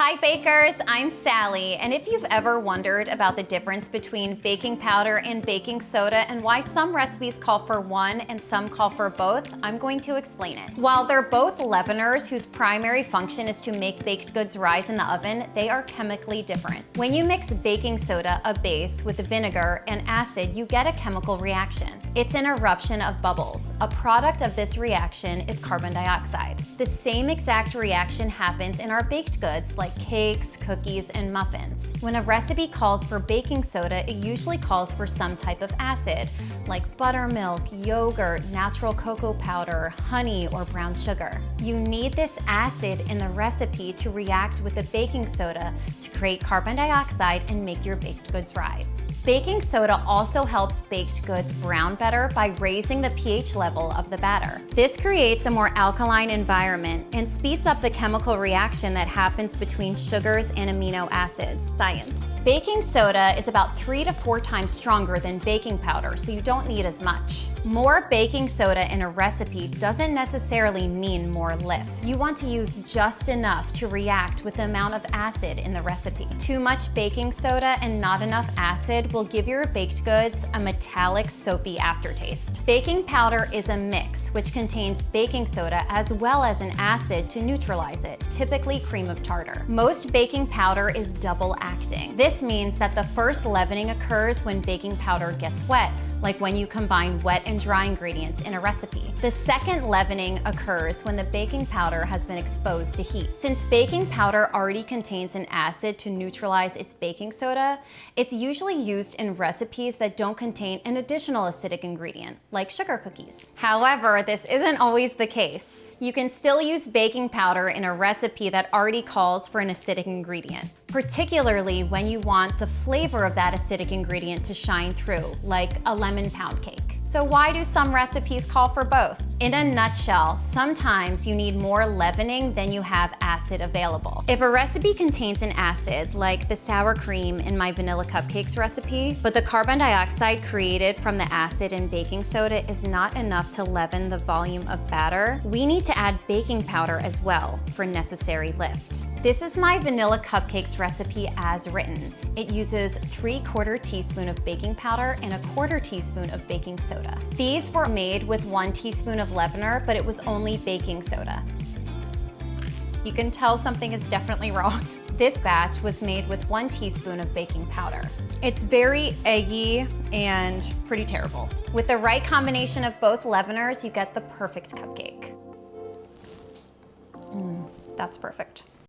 Hi bakers, I'm Sally, and if you've ever wondered about the difference between baking powder and baking soda and why some recipes call for one and some call for both, I'm going to explain it. While they're both leaveners whose primary function is to make baked goods rise in the oven, they are chemically different. When you mix baking soda, a base, with vinegar and acid, you get a chemical reaction. It's an eruption of bubbles. A product of this reaction is carbon dioxide. The same exact reaction happens in our baked goods like cakes, cookies, and muffins. When a recipe calls for baking soda, it usually calls for some type of acid, like buttermilk, yogurt, natural cocoa powder, honey, or brown sugar. You need this acid in the recipe to react with the baking soda to create carbon dioxide and make your baked goods rise. Baking soda also helps baked goods brown better by raising the pH level of the batter. This creates a more alkaline environment and speeds up the chemical reaction that happens between sugars and amino acids. Science. Baking soda is about 3 to 4 times stronger than baking powder, so you don't need as much. More baking soda in a recipe doesn't necessarily mean more lift. You want to use just enough to react with the amount of acid in the recipe. Too much baking soda and not enough acid will give your baked goods a metallic, soapy aftertaste. Baking powder is a mix which contains baking soda as well as an acid to neutralize it, typically cream of tartar. Most baking powder is double acting. This means that the first leavening occurs when baking powder gets wet, like when you combine wet and dry ingredients in a recipe. The second leavening occurs when the baking powder has been exposed to heat. Since baking powder already contains an acid to neutralize its baking soda, it's usually used in recipes that don't contain an additional acidic ingredient, like sugar cookies. However, this isn't always the case. You can still use baking powder in a recipe that already calls for an acidic ingredient, particularly when you want the flavor of that acidic ingredient to shine through, like a lemon pound cake. So why do some recipes call for both? In a nutshell, sometimes you need more leavening than you have acid available. If a recipe contains an acid, like the sour cream in my vanilla cupcakes recipe, but the carbon dioxide created from the acid in baking soda is not enough to leaven the volume of batter, we need to add baking powder as well for necessary lift. This is my vanilla cupcakes recipe as written. It uses 3/4 teaspoon of baking powder and 1/4 teaspoon of baking soda. These were made with 1 teaspoon of leavener, but it was only baking soda. You can tell something is definitely wrong. This batch was made with 1 teaspoon of baking powder. It's very eggy and pretty terrible. With the right combination of both leaveners, you get the perfect cupcake. That's perfect.